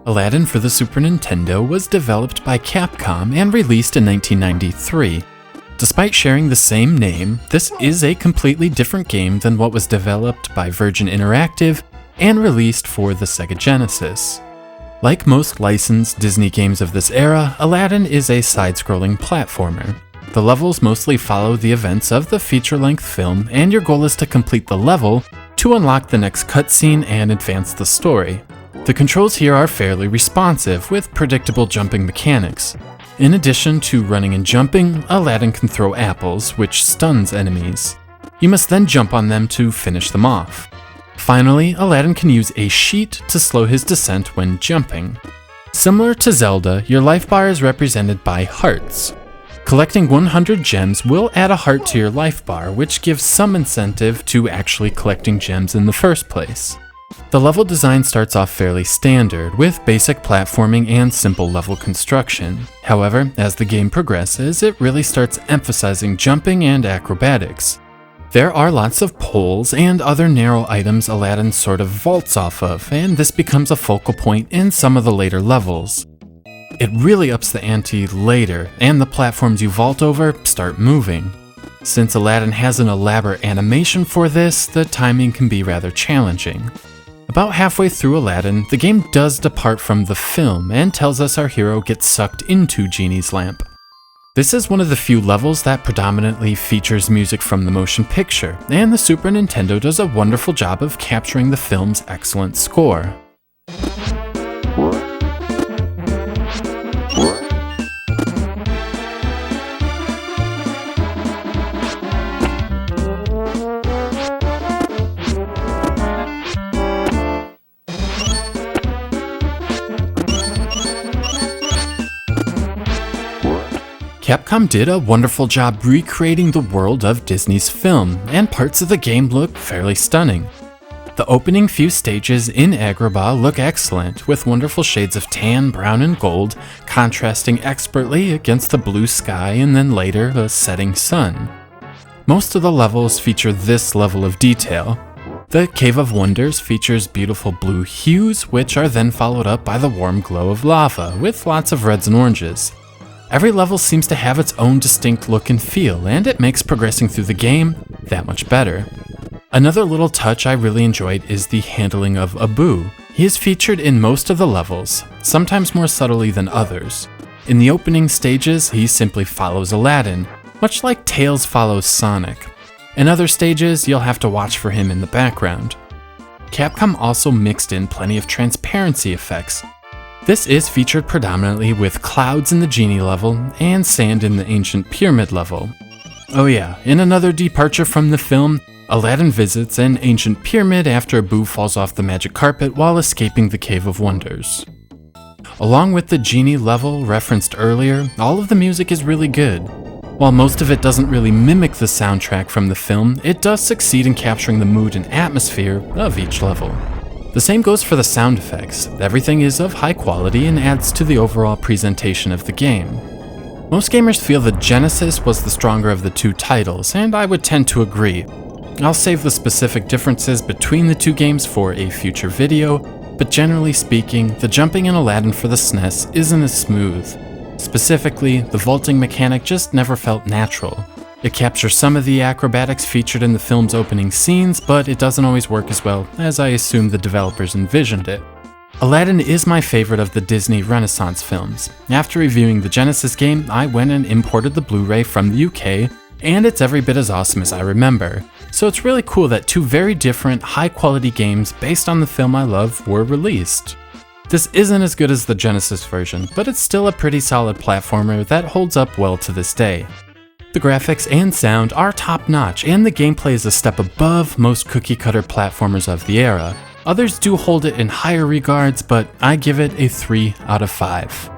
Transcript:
Aladdin for the Super Nintendo was developed by Capcom and released in 1993. Despite sharing the same name, this is a completely different game than what was developed by Virgin Interactive and released for the Sega Genesis. Like most licensed Disney games of this era, Aladdin is a side-scrolling platformer. The levels mostly follow the events of the feature-length film, and your goal is to complete the level to unlock the next cutscene and advance the story. The controls here are fairly responsive, with predictable jumping mechanics. In addition to running and jumping, Aladdin can throw apples, which stuns enemies. You must then jump on them to finish them off. Finally, Aladdin can use a sheet to slow his descent when jumping. Similar to Zelda, your life bar is represented by hearts. Collecting 100 gems will add a heart to your life bar, which gives some incentive to actually collecting gems in the first place. The level design starts off fairly standard, with basic platforming and simple level construction. However, as the game progresses, it really starts emphasizing jumping and acrobatics. There are lots of poles and other narrow items Aladdin sort of vaults off of, and this becomes a focal point in some of the later levels. It really ups the ante later, and the platforms you vault over start moving. Since Aladdin has an elaborate animation for this, the timing can be rather challenging. About halfway through Aladdin, the game does depart from the film and tells us our hero gets sucked into Genie's lamp. This is one of the few levels that predominantly features music from the motion picture, and the Super Nintendo does a wonderful job of capturing the film's excellent score. Capcom did a wonderful job recreating the world of Disney's film, and parts of the game look fairly stunning. The opening few stages in Agrabah look excellent, with wonderful shades of tan, brown, and gold contrasting expertly against the blue sky and then later the setting sun. Most of the levels feature this level of detail. The Cave of Wonders features beautiful blue hues, which are then followed up by the warm glow of lava, with lots of reds and oranges. Every level seems to have its own distinct look and feel, and it makes progressing through the game that much better. Another little touch I really enjoyed is the handling of Abu. He is featured in most of the levels, sometimes more subtly than others. In the opening stages, he simply follows Aladdin, much like Tails follows Sonic. In other stages, you'll have to watch for him in the background. Capcom also mixed in plenty of transparency effects. This is featured predominantly with clouds in the Genie level and sand in the Ancient Pyramid level. Oh yeah, in another departure from the film, Aladdin visits an ancient pyramid after Abu falls off the magic carpet while escaping the Cave of Wonders. Along with the Genie level referenced earlier, all of the music is really good. While most of it doesn't really mimic the soundtrack from the film, it does succeed in capturing the mood and atmosphere of each level. The same goes for the sound effects. Everything is of high quality and adds to the overall presentation of the game. Most gamers feel the Genesis was the stronger of the two titles, and I would tend to agree. I'll save the specific differences between the two games for a future video, but generally speaking, the jumping in Aladdin for the SNES isn't as smooth. Specifically, the vaulting mechanic just never felt natural. It captures some of the acrobatics featured in the film's opening scenes, but it doesn't always work as well as I assume the developers envisioned it. Aladdin is my favorite of the Disney Renaissance films. After reviewing the Genesis game, I went and imported the Blu-ray from the UK, and it's every bit as awesome as I remember. So it's really cool that two very different, high-quality games based on the film I love were released. This isn't as good as the Genesis version, but it's still a pretty solid platformer that holds up well to this day. The graphics and sound are top-notch, and the gameplay is a step above most cookie-cutter platformers of the era. Others do hold it in higher regards, but I give it a 3 out of 5.